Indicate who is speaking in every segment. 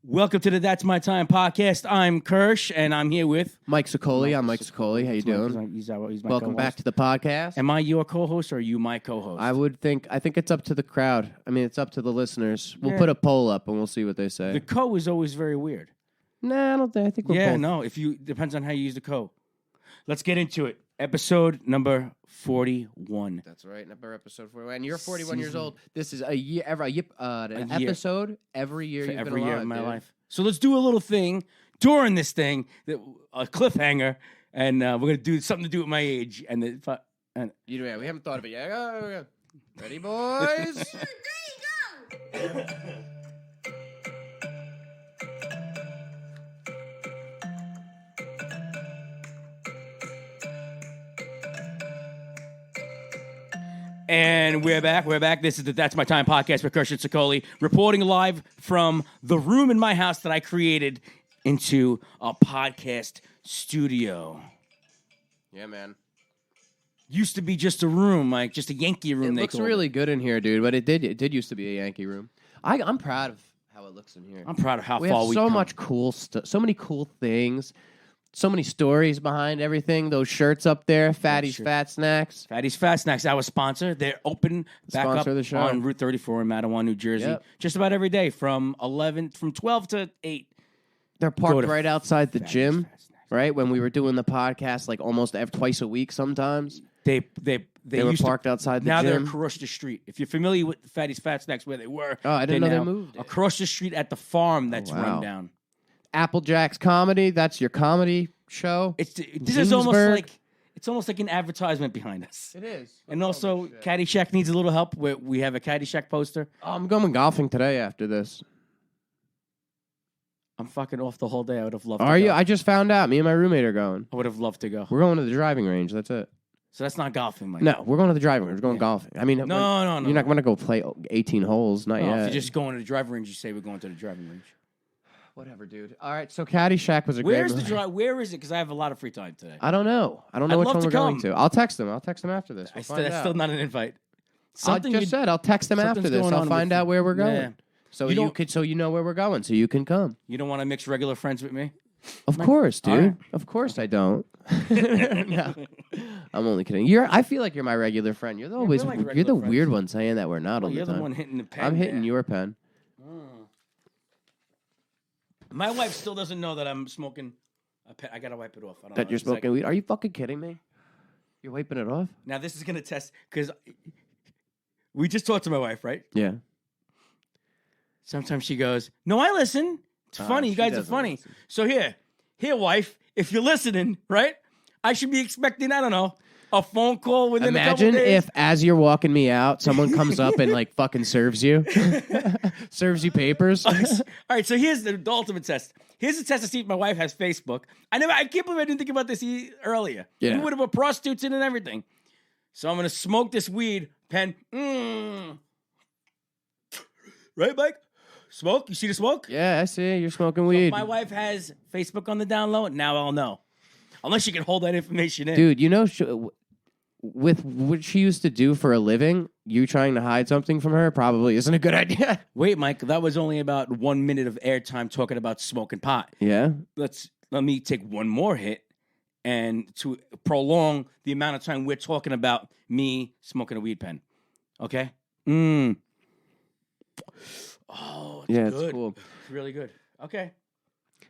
Speaker 1: Welcome to the That's My Time podcast. I'm Kursh, and I'm here with
Speaker 2: Mike Sicoli. I'm Mike Sicoli. How you doing?
Speaker 1: He's my
Speaker 2: Welcome back to the podcast.
Speaker 1: Am I your co-host or are you my co-host?
Speaker 2: I think it's up to the crowd. I mean, it's up to the listeners. We'll
Speaker 1: Yeah.
Speaker 2: put a poll up and we'll see what they say.
Speaker 1: The co is always very weird.
Speaker 2: Nah, I don't think. I think we're both.
Speaker 1: No. Depends on how you use the co. Let's get into it. Episode number 41.
Speaker 2: That's right. Number episode 41. And you're 41 years
Speaker 1: Season.
Speaker 2: old. This is a year, an
Speaker 1: year.
Speaker 2: episode every year
Speaker 1: For
Speaker 2: you've
Speaker 1: every
Speaker 2: been
Speaker 1: year
Speaker 2: alive,
Speaker 1: of my
Speaker 2: dude.
Speaker 1: life. So let's do a little thing during this thing, a cliffhanger, and we're gonna do something to do with my age. And
Speaker 2: We haven't thought of it yet. Oh, ready, boys?
Speaker 1: And we're back. This is the That's My Time podcast with Kursh and Sicoli, reporting live from the room in my house that I created into a podcast studio.
Speaker 2: Yeah, man.
Speaker 1: Used to be just a room, like just a Yankee room.
Speaker 2: It looks really good in here, dude. But it did used to be a Yankee room. I'm proud of how it looks in here.
Speaker 1: I'm proud of how
Speaker 2: we
Speaker 1: far
Speaker 2: have
Speaker 1: we
Speaker 2: so
Speaker 1: come.
Speaker 2: much cool stuff, so many cool things, so many stories behind everything. Those shirts up there, Fatty's
Speaker 1: shirt.
Speaker 2: Fat Snacks.
Speaker 1: Fatty's Fast Snacks, our sponsor. They're open back
Speaker 2: Sponsor
Speaker 1: up
Speaker 2: of the show.
Speaker 1: on Route 34 in Matawan, New Jersey.
Speaker 2: Yep.
Speaker 1: Just about every day from 12 to 8.
Speaker 2: They're
Speaker 1: Go
Speaker 2: parked
Speaker 1: to
Speaker 2: right outside the
Speaker 1: Fatty's
Speaker 2: gym,
Speaker 1: Fast Snacks.
Speaker 2: right? When we were doing the podcast, like almost twice a week sometimes.
Speaker 1: They
Speaker 2: were
Speaker 1: used
Speaker 2: parked
Speaker 1: to,
Speaker 2: outside the
Speaker 1: now
Speaker 2: gym.
Speaker 1: they're across the street. If you're familiar with Fatty's Fat Snacks, where they were,
Speaker 2: Oh, I didn't know they
Speaker 1: now
Speaker 2: moved it.
Speaker 1: across the street at the farm that's
Speaker 2: wow.
Speaker 1: run down.
Speaker 2: Applejack's Comedy, that's your comedy show.
Speaker 1: This is almost
Speaker 2: Zoomsburg.
Speaker 1: like an advertisement behind us.
Speaker 2: It is.
Speaker 1: And also, Caddyshack needs a little help. We have a Caddyshack poster.
Speaker 2: I'm going golfing today after this.
Speaker 1: I'm fucking off the whole day. I would have loved.
Speaker 2: Are
Speaker 1: to
Speaker 2: you?
Speaker 1: Go.
Speaker 2: I just found out. Me and my roommate are going.
Speaker 1: I would have loved to go.
Speaker 2: We're going to the driving range. That's it.
Speaker 1: So that's not golfing, Mike.
Speaker 2: No, we're going to the driving range. We're going golfing. I mean,
Speaker 1: No.
Speaker 2: You're not going to go play 18 holes. Not
Speaker 1: No,
Speaker 2: yet.
Speaker 1: if you're just going to the driving range, you say we're going to the driving range.
Speaker 2: Whatever, dude. All right, so Caddyshack was a
Speaker 1: Where's
Speaker 2: great
Speaker 1: the drive? Where is it? Because I have a lot of free time today.
Speaker 2: I don't know. I don't know
Speaker 1: I'd
Speaker 2: which
Speaker 1: love
Speaker 2: one
Speaker 1: to
Speaker 2: we're going
Speaker 1: come.
Speaker 2: to. I'll text him. I'll text him after this. We'll find
Speaker 1: That's
Speaker 2: out.
Speaker 1: still not an invite.
Speaker 2: I just said I'll text him after
Speaker 1: something's
Speaker 2: this.
Speaker 1: going
Speaker 2: I'll
Speaker 1: on
Speaker 2: find
Speaker 1: with
Speaker 2: out
Speaker 1: you.
Speaker 2: where we're going.
Speaker 1: Yeah.
Speaker 2: So
Speaker 1: You
Speaker 2: you
Speaker 1: don't-
Speaker 2: could, so you know where we're going, so you can come.
Speaker 1: You don't want to mix regular friends with me?
Speaker 2: Of course, dude.
Speaker 1: All right.
Speaker 2: Of course I don't. No. I'm only kidding. I feel like you're my regular friend. You're the always
Speaker 1: like
Speaker 2: you're
Speaker 1: regular
Speaker 2: the
Speaker 1: friends.
Speaker 2: weird one saying that we're not all
Speaker 1: You're
Speaker 2: the
Speaker 1: the
Speaker 2: time.
Speaker 1: one hitting the pen.
Speaker 2: I'm hitting
Speaker 1: there.
Speaker 2: your pen.
Speaker 1: My wife still doesn't know that I'm smoking a pen. I got to wipe it off. I don't
Speaker 2: That
Speaker 1: know.
Speaker 2: you're
Speaker 1: It's like-
Speaker 2: smoking weed. Are you fucking kidding me? You're wiping it off?
Speaker 1: Now, this is going to test, because we just talked to my wife, right?
Speaker 2: Yeah.
Speaker 1: Sometimes she goes, no, I listen. It's funny. You
Speaker 2: she
Speaker 1: guys are
Speaker 2: doesn't
Speaker 1: funny.
Speaker 2: listen.
Speaker 1: So here, wife, if you're listening, right? I should be expecting, I don't know, a phone call within a couple
Speaker 2: Imagine
Speaker 1: days.
Speaker 2: if, as you're walking me out, someone comes up and like fucking serves you papers.
Speaker 1: All right, so here's the ultimate test. Here's the test to see if my wife has Facebook. I can't believe I didn't think about this earlier.
Speaker 2: Yeah.
Speaker 1: We would have put prostitutes in and everything. So I'm going to smoke this weed pen. Right, Mike? Smoke? You see the smoke?
Speaker 2: Yeah, I see. You're smoking
Speaker 1: So
Speaker 2: weed.
Speaker 1: if my wife has Facebook on the down low, now I'll know. Unless she can hold that information in.
Speaker 2: Dude, you know, with what she used to do for a living, you trying to hide something from her probably isn't a good idea.
Speaker 1: Wait, Mike, that was only about 1 minute of airtime talking about smoking pot.
Speaker 2: Yeah?
Speaker 1: Let me take one more hit, and to prolong the amount of time we're talking about me smoking a weed pen. Okay? Oh, it's
Speaker 2: Yeah,
Speaker 1: good.
Speaker 2: it's cool.
Speaker 1: It's really good. Okay.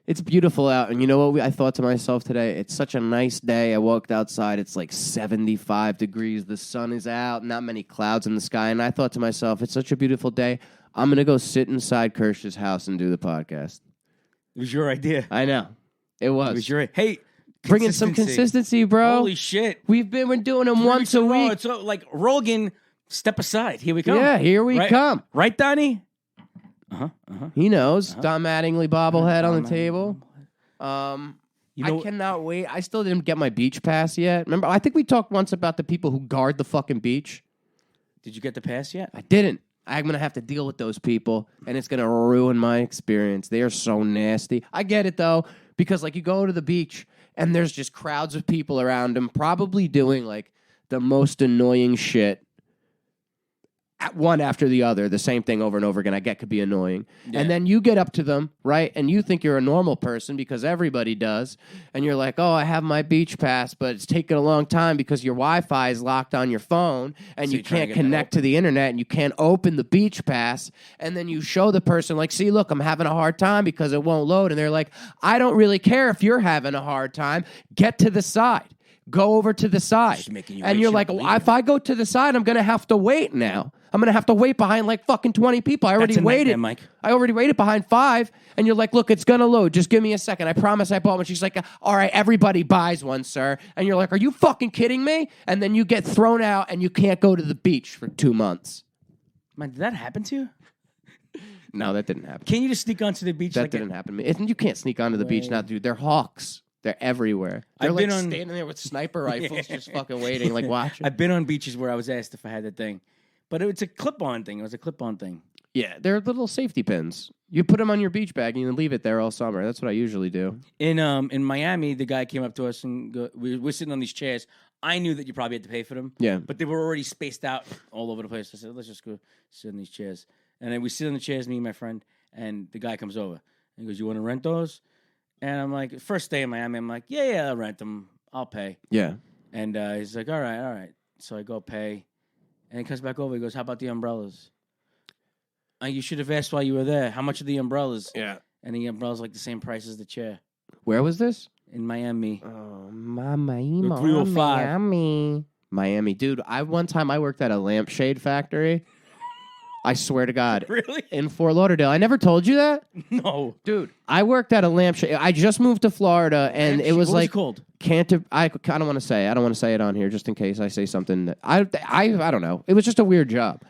Speaker 2: It's beautiful out, and you know what I thought to myself today? It's such a nice day. I walked outside. It's like 75 degrees. The sun is out. Not many clouds in the sky. And I thought to myself, it's such a beautiful day. I'm going to go sit inside Kursh's house and do the podcast.
Speaker 1: It was your idea.
Speaker 2: I know. It was.
Speaker 1: It was your Hey,
Speaker 2: Bringing some consistency, bro.
Speaker 1: Holy shit.
Speaker 2: We're doing them once a week.
Speaker 1: It's like Rogan, step aside. Here we come.
Speaker 2: Yeah, here we come.
Speaker 1: Right, Donnie?
Speaker 2: He knows. Don Mattingly bobblehead on the
Speaker 1: Don
Speaker 2: table.
Speaker 1: You know,
Speaker 2: I cannot wait. I still didn't get my beach pass yet. Remember, I think we talked once about the people who guard the fucking beach.
Speaker 1: did you get the pass yet?
Speaker 2: I didn't. I'm going to have to deal with those people, and it's going to ruin my experience. They are so nasty. I get it, though, because, like, you go to the beach, and there's just crowds of people around them probably doing, like, the most annoying shit one after the other, the same thing over and over again, I get could be annoying. Yeah. And then you get up to them, right? And you think you're a normal person because everybody does. And you're like, oh, I have my beach pass, but it's taking a long time because your Wi-Fi is locked on your phone and so you can't connect to the internet and you can't open the beach pass. And then you show the person like, see, look, I'm having a hard time because it won't load. And they're like, I don't really care if you're having a hard time. Get to the side. Go over to the side. And you're like, if I go to the side, I'm going to have to wait now. I'm going to have to wait behind like fucking 20 people. I already waited. Mike. I already waited behind 5. And you're like, look, it's going to load. Just give me a second. I promise I bought one. She's like, all right, everybody buys one, sir. And you're like, are you fucking kidding me? And then you get thrown out and you can't go to the beach for 2 months.
Speaker 1: Man, did that happen to you?
Speaker 2: No, that didn't happen.
Speaker 1: Can you just sneak onto the beach?
Speaker 2: That didn't happen to me. You can't sneak onto the beach now, dude. They're hawks. They're everywhere. They're like standing there with sniper rifles just fucking waiting, like watching.
Speaker 1: I've been on beaches where I was asked if I had that thing. But it's a clip-on thing. It was a clip-on thing.
Speaker 2: Yeah, they're little safety pins. You put them on your beach bag and you leave it there all summer. That's what I usually do.
Speaker 1: In Miami, the guy came up to us and we're sitting on these chairs. I knew that you probably had to pay for them.
Speaker 2: Yeah.
Speaker 1: But they were already spaced out all over the place. I said, let's just go sit on these chairs. And then we sit on the chairs, me and my friend, and the guy comes over. And he goes, you want to rent those? And I'm like, first day in Miami, I'm like, yeah, I'll rent them. I'll pay.
Speaker 2: Yeah.
Speaker 1: And he's like, all right. So I go pay. And he comes back over. He goes, how about the umbrellas? You should have asked while you were there. How much are the umbrellas?
Speaker 2: Yeah.
Speaker 1: And the umbrellas like the same price as the chair.
Speaker 2: Where was this?
Speaker 1: In Miami.
Speaker 2: Oh, Miami.
Speaker 1: 305.
Speaker 2: Miami. Dude, one time I worked at a lampshade factory. I swear to God.
Speaker 1: Really?
Speaker 2: In Fort Lauderdale. I never told you that?
Speaker 1: No.
Speaker 2: Dude, I worked at a lampshade. I just moved to Florida, and it was
Speaker 1: what
Speaker 2: like...
Speaker 1: What was it
Speaker 2: called? I don't want to say. I don't want to say it on here just in case I say something. I don't know. It was just a weird job.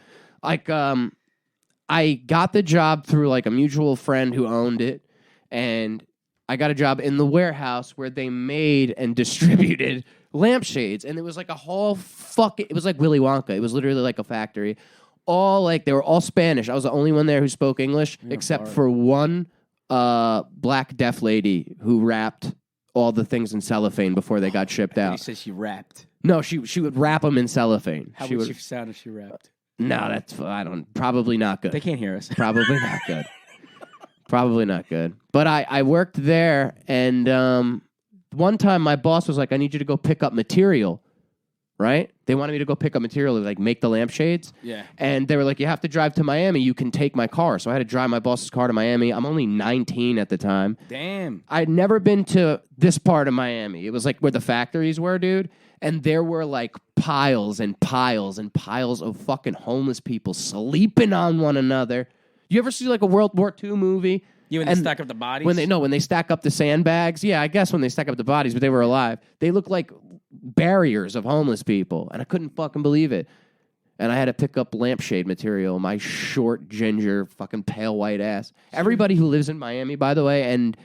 Speaker 2: Like, I got the job through like a mutual friend who owned it, and I got a job in the warehouse where they made and distributed lampshades, and it was like a whole fucking... It was like Willy Wonka. It was literally like a factory. They were all Spanish. I was the only one there who spoke English, except for one black deaf lady who wrapped all the things in cellophane before they got shipped out.
Speaker 1: You said she rapped.
Speaker 2: No, she would wrap them in cellophane.
Speaker 1: How would she sound if she rapped?
Speaker 2: No, probably not good.
Speaker 1: They can't hear us.
Speaker 2: Probably not good. Probably not good. But I worked there, and one time my boss was like, I need you to go pick up material. Right? They wanted me to go pick up material to like make the lampshades.
Speaker 1: Yeah.
Speaker 2: And they were like, you have to drive to Miami. You can take my car. So I had to drive my boss's car to Miami. I'm only 19 at the time.
Speaker 1: Damn.
Speaker 2: I'd never been to this part of Miami. It was like where the factories were, dude. And there were like piles and piles and piles of fucking homeless people sleeping on one another. You ever see like a World War II movie?
Speaker 1: When they stack up the bodies?
Speaker 2: When they stack up the sandbags. Yeah, I guess when they stack up the bodies, but they were alive. They look like barriers of homeless people, and I couldn't fucking believe it. And I had to pick up lampshade material, my short, ginger, fucking pale white ass. Everybody who lives in Miami, by the way, and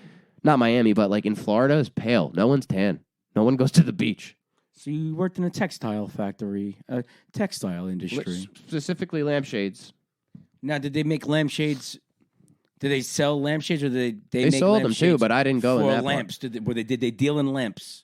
Speaker 2: not Miami, but like in Florida, is pale. No one's tan. No one goes to the beach.
Speaker 1: So you worked in a textile factory, textile industry.
Speaker 2: Specifically lampshades.
Speaker 1: Now, did they make lampshades? Did they sell lampshades, or did they make
Speaker 2: sold them too, but I didn't go in that
Speaker 1: lamps? Did they deal in lamps?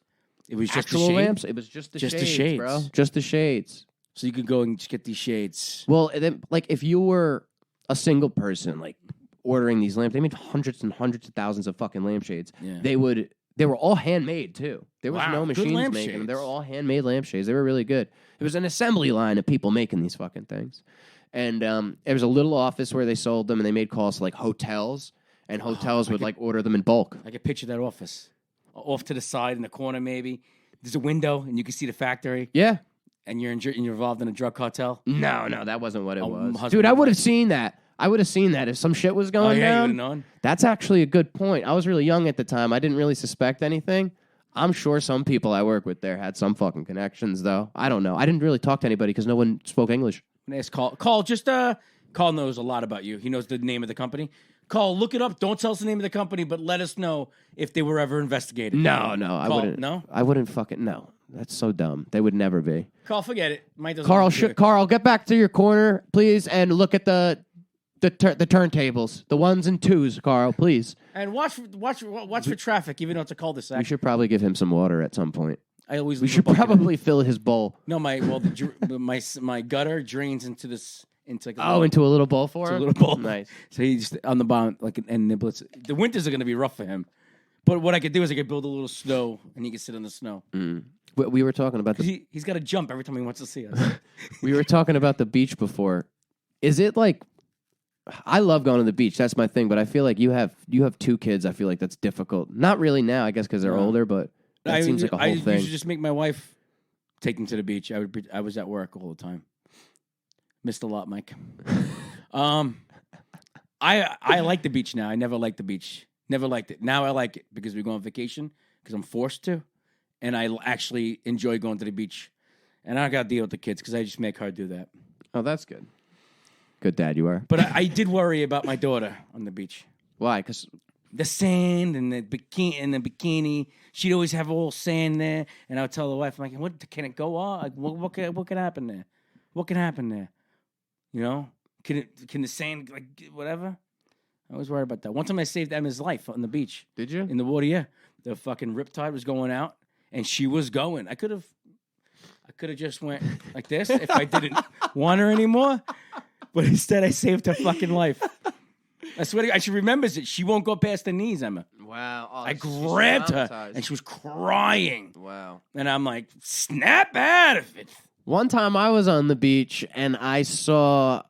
Speaker 1: It was just
Speaker 2: actual
Speaker 1: the shade?
Speaker 2: Lamps. It was just the shades, bro. Just the shades.
Speaker 1: So you could go and just get these shades.
Speaker 2: Well, like if you were a single person, like ordering these lamps, they made hundreds and hundreds of thousands of fucking lampshades. Yeah. They were all handmade too. There was no machines making them. They were all handmade lampshades. They were really good. It was an assembly line of people making these fucking things. And there was a little office where they sold them, and they made calls to like hotels, and hotels would like order them in bulk.
Speaker 1: I could picture that office. Off to the side in the corner, maybe. There's a window, and you can see the factory.
Speaker 2: Yeah.
Speaker 1: And you're involved in a drug cartel?
Speaker 2: No, that wasn't what it was. Dude, I would have seen that. I would have seen that if some shit was going down.
Speaker 1: You would have known?
Speaker 2: That's actually a good point. I was really young at the time. I didn't really suspect anything. I'm sure some people I work with there had some fucking connections, though. I don't know. I didn't really talk to anybody because no one spoke English.
Speaker 1: Ask Carl. Carl knows a lot about you. He knows the name of the company. Carl, look it up. Don't tell us the name of the company, but let us know if they were ever investigated.
Speaker 2: No, I wouldn't.
Speaker 1: No?
Speaker 2: I wouldn't fucking... No. That's so dumb. They would never be.
Speaker 1: Carl, forget it. Mike doesn't
Speaker 2: Carl, get back to your corner, please, and look at the turntables. The ones and twos, Carl, please.
Speaker 1: And watch for traffic, even though it's a cul-de-sac.
Speaker 2: We should probably give him some water at some point.
Speaker 1: We should
Speaker 2: probably fill his bowl.
Speaker 1: No, my gutter drains into into like a
Speaker 2: into a little bowl for
Speaker 1: into a
Speaker 2: him?
Speaker 1: little bowl.
Speaker 2: Nice.
Speaker 1: So he's just on the bottom, like, and nibble it. The winters are going to be rough for him. But what I could do is I could build a little snow, and he can sit in the snow.
Speaker 2: We were talking about
Speaker 1: He's got to jump every time he wants to see us.
Speaker 2: we were talking about the beach before. Is it like? I love going to the beach. That's my thing. But I feel like you have 2 kids. I feel like that's difficult. Not really now, I guess, because they're older. But that seems like a whole thing.
Speaker 1: I used to just make my wife take them to the beach. I was at work all the time. Missed a lot, Mike. I like the beach now. I never liked the beach. Never liked it. Now I like it because we go on vacation because I'm forced to, and I actually enjoy going to the beach. And I got to deal with the kids because I just make her do that.
Speaker 2: Oh, that's good. Good dad you are.
Speaker 1: But I did worry about my daughter on the beach.
Speaker 2: Why? Because
Speaker 1: the sand and the bikini. She'd always have all sand there, and I would tell the wife, I'm like, "What can it go on? Like, what can happen there? What can happen there? You know, can the sand like whatever?" I was worried about that. One time I saved Emma's life on the beach.
Speaker 2: Did you?
Speaker 1: In the water, yeah. The fucking riptide was going out, and she was going. I could have just went like this if I didn't want her anymore. But instead, I saved her fucking life. I swear to God, she remembers it. She won't go past the knees, Emma.
Speaker 2: Wow. Oh,
Speaker 1: I grabbed her, and she was crying.
Speaker 2: Wow.
Speaker 1: And I'm like, snap out of it.
Speaker 2: One time I was on the beach, and I was on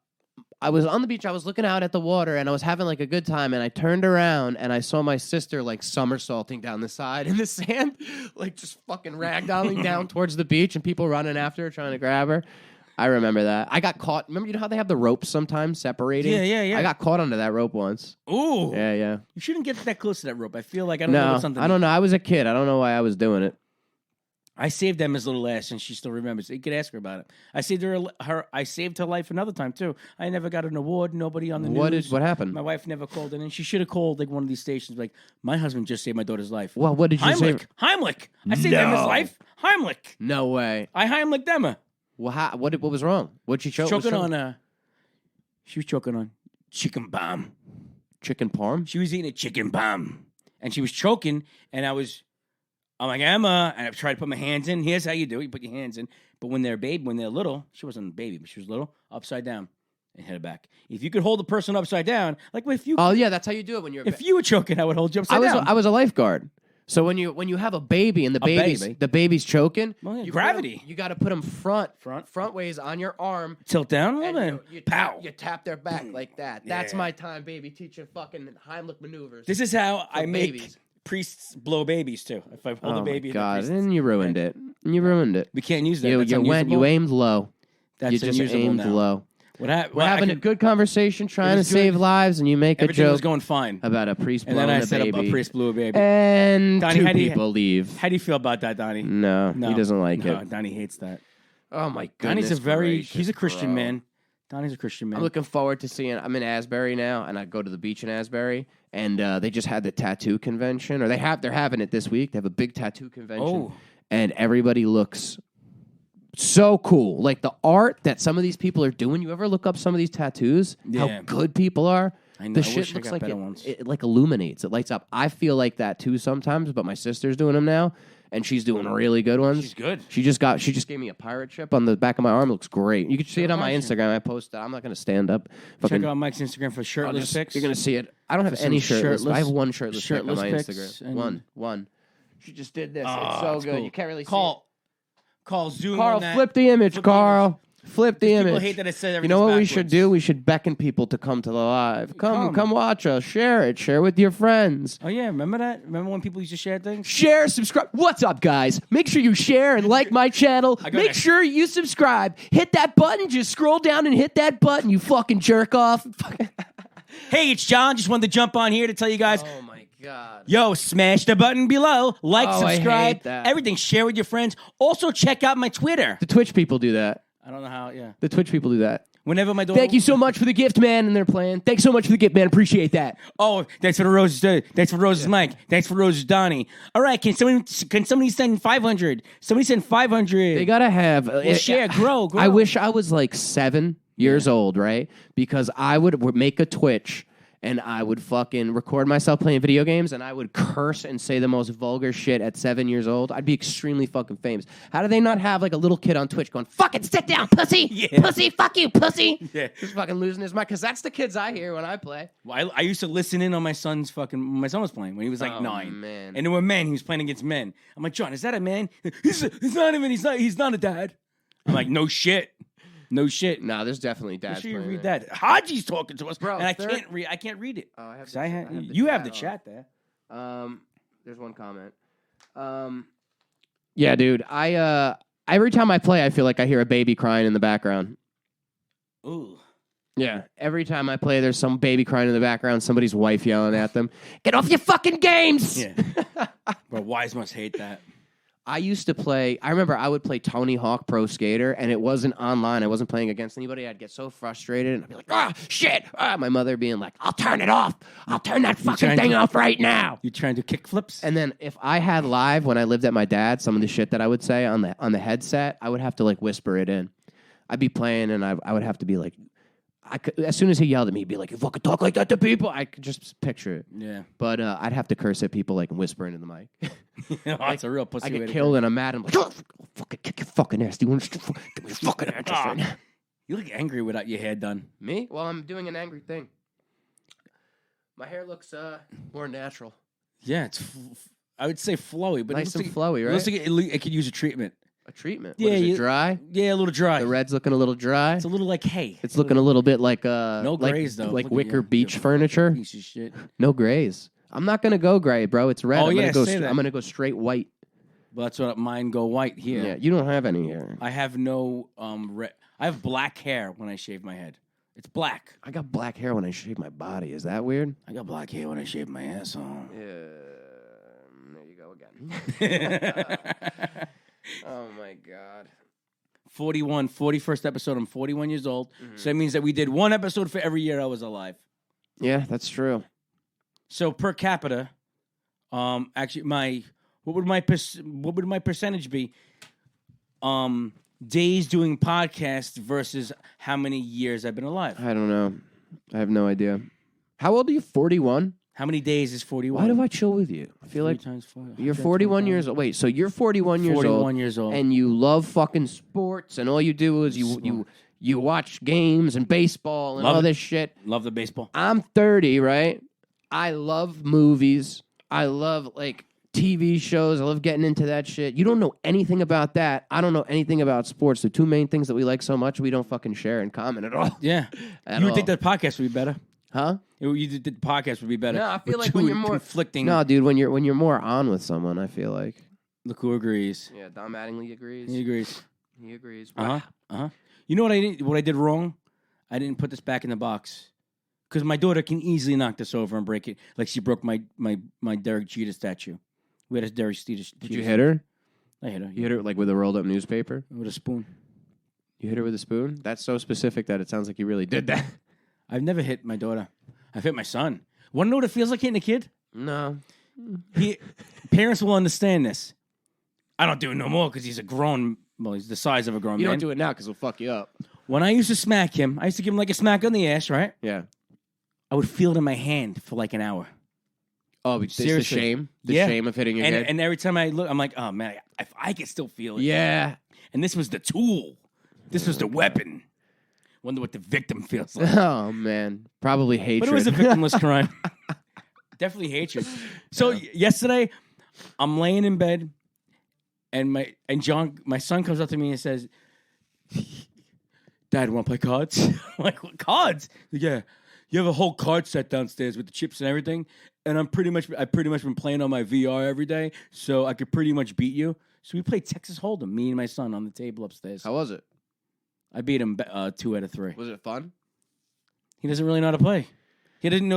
Speaker 2: the beach, I was looking out at the water, and I was having like a good time, and I turned around, and I saw my sister like somersaulting down the side in the sand, like just fucking ragdolling down towards the beach, and people running after her, trying to grab her. I remember that. I got caught. Remember, you know how they have the ropes sometimes separating?
Speaker 1: Yeah.
Speaker 2: I got caught under that rope once.
Speaker 1: Ooh.
Speaker 2: Yeah.
Speaker 1: You shouldn't get that close to that rope. I feel like I don't know something.
Speaker 2: I don't know. I was a kid. I don't know why I was doing it.
Speaker 1: I saved Emma's little ass, and she still remembers. You could ask her about it. I saved her. I saved her life another time too. I never got an award. Nobody on the news.
Speaker 2: What happened?
Speaker 1: My wife never called in, and she should have called like one of these stations. Like, my husband just saved my daughter's life.
Speaker 2: Well, what did you say?
Speaker 1: Heimlich. I saved Emma's life. Heimlich.
Speaker 2: No way.
Speaker 1: I Heimlicked Emma.
Speaker 2: Well, what was wrong? What'd she choke?
Speaker 1: She was choking on chicken bomb.
Speaker 2: Chicken parm?
Speaker 1: She was eating a chicken bomb, and she was choking, and I'm like, Emma, and I tried to put my hands in. Here's how you do it. You put your hands in. But when they're little, she wasn't a baby, but she was little, upside down, and hit her back. If you could hold a person upside down, like if you...
Speaker 2: Oh, yeah, that's how you do it when you're...
Speaker 1: If you were choking, I would hold you upside down.
Speaker 2: I was a lifeguard. So when you have a baby and the baby's choking,
Speaker 1: well, yeah, gravity.
Speaker 2: You got to put them front ways on your arm.
Speaker 1: Tilt down a little bit.
Speaker 2: Pow. You tap their back like that. Yeah. That's my time, baby, teaching fucking Heimlich maneuvers.
Speaker 1: This is how I make priests blow babies too. If I hold a baby,
Speaker 2: oh my God, and you ruined it. You ruined it.
Speaker 1: We can't use that.
Speaker 2: You aimed low.
Speaker 1: That's
Speaker 2: you just aimed
Speaker 1: now.
Speaker 2: low.
Speaker 1: We're
Speaker 2: having a good conversation, trying to save lives, and you make a joke.
Speaker 1: Everything was going fine
Speaker 2: about a priest blowing a baby.
Speaker 1: And then I said a priest blew a baby.
Speaker 2: And Donnie, 2 people leave.
Speaker 1: How do you feel about that, Donnie?
Speaker 2: No, he doesn't like it.
Speaker 1: Donnie hates that.
Speaker 2: Oh my goodness.
Speaker 1: He's a Christian man. Donnie's a Christian man.
Speaker 2: I'm looking forward to seeing. I'm in Asbury now, and I go to the beach in Asbury, and they just had the tattoo convention, or they're having it this week. They have a big tattoo convention, and everybody looks so cool. Like the art that some of these people are doing. You ever look up some of these tattoos? Yeah. How good people are.
Speaker 1: I know.
Speaker 2: The shit looks like it like illuminates. It lights up. I feel like that too sometimes, but my sister's doing them now, and she's doing really good ones.
Speaker 1: She's good.
Speaker 2: She just gave me a pirate chip on the back of my arm. It looks great. You can see it on my Instagram. I posted. I'm not going to stand up.
Speaker 1: Check out Mike's Instagram for shirtless pics.
Speaker 2: You're going to see it. I don't have any shirtless. I have one shirtless pic on my Instagram. One. She just did this. It's so good. Cool. You can't really see it.
Speaker 1: Call Zoom.
Speaker 2: Carl, flip the image, Carl. Flip the image.
Speaker 1: People hate that it says everything's
Speaker 2: You know what
Speaker 1: backwards.
Speaker 2: we should do? We should beckon people to come to the live. Come watch us. Share it. Share with your friends.
Speaker 1: Oh, yeah. Remember that? Remember when people used to share things?
Speaker 2: Share, subscribe. What's up, guys? Make sure you share and like my channel. Make sure you subscribe. Hit that button. Just scroll down and hit that button, you fucking jerk off.
Speaker 1: Hey, it's John. Just wanted to jump on here to tell you guys.
Speaker 2: Oh, my God.
Speaker 1: Yo, smash the button below. Like, subscribe.
Speaker 2: I hate that.
Speaker 1: Everything. Share with your friends. Also, check out my Twitter.
Speaker 2: The Twitch people do that.
Speaker 1: I don't know how, yeah.
Speaker 2: The Twitch people do that.
Speaker 1: Whenever my daughter...
Speaker 2: Thank you so much for the gift, man, and they're playing. Thanks so much for the gift, man. Appreciate that.
Speaker 1: Oh, thanks for the roses. Thanks for roses, Mike. Thanks for roses, Donnie. All right, can somebody send 500? Somebody send 500.
Speaker 2: They gotta have...
Speaker 1: share, grow.
Speaker 2: I wish I was like 7 years old, right? Because I would make a Twitch, and I would fucking record myself playing video games, and I would curse and say the most vulgar shit at 7 years old, I'd be extremely fucking famous. How do they not have like a little kid on Twitch going, fucking sit down, pussy, pussy, fuck you, pussy?
Speaker 1: Yeah.
Speaker 2: Just fucking losing his mind, because that's the kids I hear when I play.
Speaker 1: Well, I used to listen in on my son was playing when he was like 9.
Speaker 2: Man.
Speaker 1: And there were men. He was playing against men. I'm like, John, is that a man? He's not a dad. I'm like, no shit. No shit.
Speaker 2: Nah, there's definitely dads.
Speaker 1: Make sure you
Speaker 2: playing
Speaker 1: read
Speaker 2: there.
Speaker 1: that. Haji's talking to us,
Speaker 2: Bro,
Speaker 1: and I can't read it.
Speaker 2: Oh, I have
Speaker 1: You have the
Speaker 2: on.
Speaker 1: chat there.
Speaker 2: There's one comment. Yeah, dude. I every time I play, I feel like I hear a baby crying in the background.
Speaker 1: Ooh.
Speaker 2: Yeah. Every time I play, there's some baby crying in the background, somebody's wife yelling at them, "Get off your fucking games!"
Speaker 1: Yeah. Bro, Wise must hate that.
Speaker 2: I used to play, I remember I would play Tony Hawk Pro Skater, and it wasn't online. I wasn't playing against anybody. I'd get so frustrated, and I'd be like, ah, shit. Ah. My mother being like, I'll turn it off. I'll turn that fucking thing off right now.
Speaker 1: You trying to kick flips?
Speaker 2: And then if I had live, when I lived at my dad's, some of the shit that I would say on the headset, I would have to like whisper it in. I'd be playing, and I would have to be like, as soon as he yelled at me, he'd be like, "You fucking talk like that to people." I could just picture it.
Speaker 1: Yeah.
Speaker 2: But I'd have to curse at people like and whisper into the mic.
Speaker 1: That's a real pussy.
Speaker 2: I
Speaker 1: way
Speaker 2: get
Speaker 1: to
Speaker 2: killed
Speaker 1: go.
Speaker 2: and I'm mad. I'm like, "Oh, fucking kick your fucking ass. Do you want to give me your fucking address right now?"
Speaker 1: You look angry without your hair done.
Speaker 2: Me? Well, I'm doing an angry thing. My hair looks more natural.
Speaker 1: Yeah, it's. I would say flowy, but
Speaker 2: Nice
Speaker 1: it
Speaker 2: and
Speaker 1: looks
Speaker 2: flowy,
Speaker 1: like,
Speaker 2: right?
Speaker 1: It looks like it could use a treatment.
Speaker 2: A treatment?
Speaker 1: Yeah,
Speaker 2: What is it, dry?
Speaker 1: Yeah, a little dry.
Speaker 2: The red's looking a little dry.
Speaker 1: It's a little like hay.
Speaker 2: It's looking a little bit like
Speaker 1: No grays, though.
Speaker 2: like
Speaker 1: Look at
Speaker 2: wicker
Speaker 1: you.
Speaker 2: beach
Speaker 1: You
Speaker 2: furniture.
Speaker 1: Piece of shit.
Speaker 2: No grays. I'm not gonna go gray, bro. It's red.
Speaker 1: Oh,
Speaker 2: I'm
Speaker 1: yeah,
Speaker 2: gonna go.
Speaker 1: say that.
Speaker 2: I'm gonna go straight white.
Speaker 1: Well, that's what mine go white here.
Speaker 2: Yeah, you don't have any hair.
Speaker 1: I have no red. I have black hair when I shave my head. It's black.
Speaker 2: I got black hair when I shave my body. Is that weird?
Speaker 1: I got black hair when I shave my asshole.
Speaker 2: Yeah. There you go again. Oh my god.
Speaker 1: 41st episode. I'm 41 years old. So that means that we did one episode for every year I was alive.
Speaker 2: Yeah, that's true.
Speaker 1: So per capita, actually, what would my percentage be? Days doing podcasts versus how many years I've been alive.
Speaker 2: I don't know. I have no idea. How old are you? 41?
Speaker 1: How many days is 41?
Speaker 2: Why do I chill with you? I feel
Speaker 1: 3
Speaker 2: like
Speaker 1: times 4.
Speaker 2: you're 41 years old. Wait, so you're 41 years old.
Speaker 1: 41 years old.
Speaker 2: And you love fucking sports, and all you do is you watch games and baseball and
Speaker 1: Love
Speaker 2: all
Speaker 1: it.
Speaker 2: this shit.
Speaker 1: Love the baseball.
Speaker 2: I'm 30, right? I love movies. I love like TV shows. I love getting into that shit. You don't know anything about that. I don't know anything about sports. The two main things that we like so much, we don't fucking share in common at all.
Speaker 1: Yeah.
Speaker 2: At
Speaker 1: You would
Speaker 2: all.
Speaker 1: think that podcast would be better?
Speaker 2: Huh?
Speaker 1: You did the podcast would be better.
Speaker 2: No, I feel
Speaker 1: with
Speaker 2: like when
Speaker 1: two
Speaker 2: you're more
Speaker 1: conflicting.
Speaker 2: No, dude, when you're more on with someone, I feel like.
Speaker 1: Look who agrees.
Speaker 2: Yeah, Don Mattingly agrees.
Speaker 1: He agrees.
Speaker 2: He agrees.
Speaker 1: You know what I did wrong? I didn't put this back in the box because my daughter can easily knock this over and break it. Like she broke my Derek Jeter statue. We had a Derek Jeter.
Speaker 2: Did you hit her?
Speaker 1: I hit her.
Speaker 2: You hit her like with a rolled up newspaper?
Speaker 1: With a spoon.
Speaker 2: You hit her with a spoon? That's so specific that it sounds like you really did that.
Speaker 1: I've never hit my daughter. I've hit my son. Want to know what it feels like hitting a kid?
Speaker 2: No.
Speaker 1: Parents will understand this. I don't do it no more because he's he's the size of a grown
Speaker 2: You
Speaker 1: man.
Speaker 2: don't do it now because it'll fuck you up.
Speaker 1: When I used to smack him, I used to give him like a smack on the ass, right?
Speaker 2: Yeah.
Speaker 1: I would feel it in my hand for like an hour.
Speaker 2: Oh, it's the
Speaker 1: Seriously.
Speaker 2: shame? The
Speaker 1: Yeah.
Speaker 2: shame of hitting your head?
Speaker 1: And every time I look, I'm like, oh man, if I can still feel it.
Speaker 2: Yeah.
Speaker 1: And this was the tool. This was the weapon. Wonder what the victim feels like.
Speaker 2: Oh, man. Probably hatred.
Speaker 1: But it was a victimless crime. Definitely hatred. So yesterday, I'm laying in bed, and my son comes up to me and says, "Dad, want to play cards?" I'm like, "What cards?" He's like, yeah, you have a whole card set downstairs with the chips and everything, and I pretty much been playing on my VR every day, so I could pretty much beat you. So we played Texas Hold'em, me and my son on the table upstairs.
Speaker 2: How was it?
Speaker 1: I beat him 2 out of 3.
Speaker 2: Was it fun?
Speaker 1: He doesn't really know how to play. He doesn't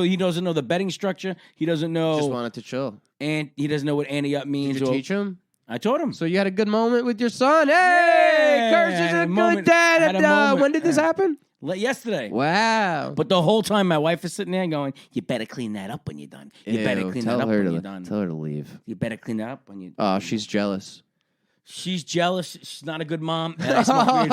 Speaker 1: know the betting structure. He doesn't know.
Speaker 2: Just wanted to chill.
Speaker 1: And he doesn't know what ante-up means.
Speaker 2: Did you teach him?
Speaker 1: I taught him.
Speaker 2: So you had a good moment with your son? Hey,
Speaker 1: Yeah,
Speaker 2: Kursh is
Speaker 1: had
Speaker 2: a
Speaker 1: a
Speaker 2: good
Speaker 1: moment.
Speaker 2: dad.
Speaker 1: Had a moment.
Speaker 2: When did this happen?
Speaker 1: Yesterday.
Speaker 2: Wow.
Speaker 1: But the whole time, my wife is sitting there going, "You better clean that up when you're done. You better
Speaker 2: Ew,
Speaker 1: clean
Speaker 2: tell
Speaker 1: that up
Speaker 2: her
Speaker 1: when
Speaker 2: to-
Speaker 1: you're done.
Speaker 2: Tell her to leave.
Speaker 1: You better clean that up when you."
Speaker 2: Oh, she's jealous.
Speaker 1: She's jealous. She's not a good mom. And I smoke weed.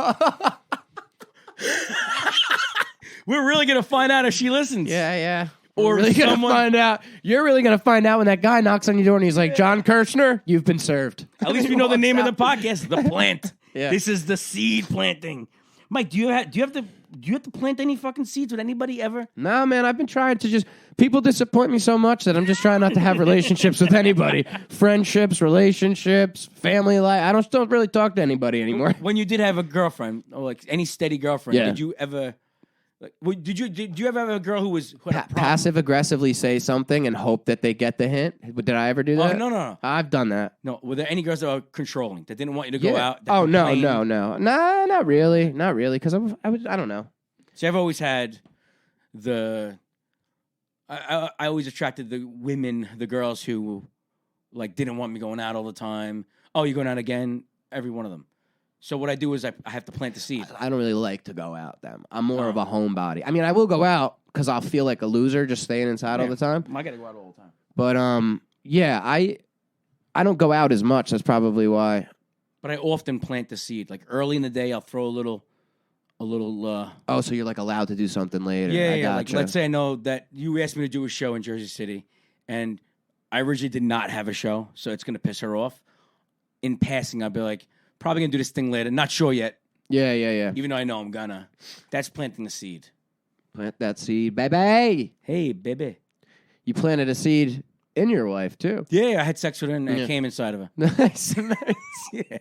Speaker 1: We're really gonna find out if she listens.
Speaker 2: Yeah.
Speaker 1: Or
Speaker 2: really gonna
Speaker 1: someone-
Speaker 2: find out. You're really gonna find out when that guy knocks on your door and he's like, "John Kirshner, you've been served."
Speaker 1: At least we know the name of the podcast, The Plant.
Speaker 2: Yeah.
Speaker 1: This is the seed planting. Mike, do you have to plant any fucking seeds with anybody ever?
Speaker 2: Nah, man, I've been trying to just. People disappoint me so much that I'm just trying not to have relationships with anybody. Friendships, relationships, family life. I don't really talk to anybody anymore.
Speaker 1: When you did have a girlfriend, or like any steady girlfriend,
Speaker 2: Yeah.
Speaker 1: did you ever? Like, did you ever have a girl who was who had a problem?
Speaker 2: Passive aggressively say something and hope that they get the hint. Did I ever do that?
Speaker 1: Oh no.
Speaker 2: I've done that.
Speaker 1: No, were there any girls that were controlling that didn't want you to go out? that
Speaker 2: Oh no,
Speaker 1: complained?
Speaker 2: no. Nah, not really. Because I don't know.
Speaker 1: See, I've always had the. I always attracted the women, the girls who, like, didn't want me going out all the time. Oh, you going out again? Every one of them. So what I do is I have to plant the seed.
Speaker 2: I don't really like to go out. I'm more of a homebody. I mean, I will go out because I'll feel like a loser just staying inside all the time.
Speaker 1: I gotta go out all the time.
Speaker 2: But yeah, I don't go out as much. That's probably why.
Speaker 1: But I often plant the seed. Like early in the day, I'll throw a little.
Speaker 2: Oh, so you're like allowed to do something later?
Speaker 1: Yeah,
Speaker 2: I
Speaker 1: yeah. Like
Speaker 2: gotcha.
Speaker 1: let's say I know that you asked me to do a show in Jersey City, and I originally did not have a show, so it's gonna piss her off. In passing, I'll be like, probably gonna do this thing later. Not sure yet.
Speaker 2: Yeah.
Speaker 1: Even though I know I'm gonna. That's planting the seed.
Speaker 2: Plant that seed, baby.
Speaker 1: Hey, baby.
Speaker 2: You planted a seed in your wife too.
Speaker 1: Yeah, I had sex with her and I came inside of her.
Speaker 2: Nice.
Speaker 1: Yeah.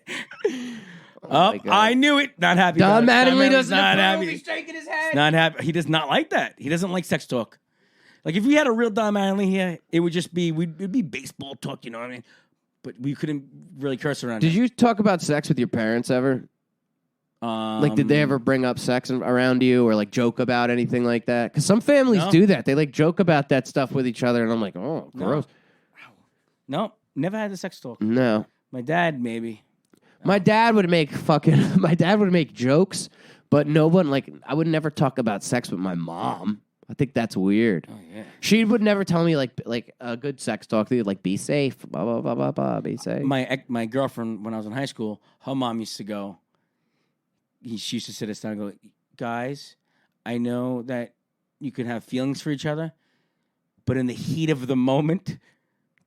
Speaker 2: my God.
Speaker 1: I knew it. Not happy.
Speaker 2: Don
Speaker 1: about it.
Speaker 2: Mattingly
Speaker 1: Don
Speaker 2: doesn't
Speaker 1: not
Speaker 2: approve.
Speaker 1: happy.
Speaker 2: He's shaking his head.
Speaker 1: Not happy. He does not like that. He doesn't like sex talk. Like if we had a real Don Mattingly here, it would just be it'd be baseball talk. You know what I mean? But we couldn't really curse around.
Speaker 2: Did you talk about sex with your parents ever? Like, did they ever bring up sex around you or like joke about anything like that? Because some families
Speaker 1: No.
Speaker 2: do that. They like joke about that stuff with each other, and I'm like, oh, gross.
Speaker 1: No, never had the sex talk.
Speaker 2: No.
Speaker 1: My dad maybe.
Speaker 2: My dad would make jokes, but no one I would never talk about sex with my mom. I think that's weird.
Speaker 1: Oh yeah.
Speaker 2: She would never tell me like a good sex talk. Like be safe, blah blah blah blah blah. Be safe.
Speaker 1: My girlfriend when I was in high school, her mom used to go. She used to sit us down and go, guys, I know that you can have feelings for each other, but in the heat of the moment,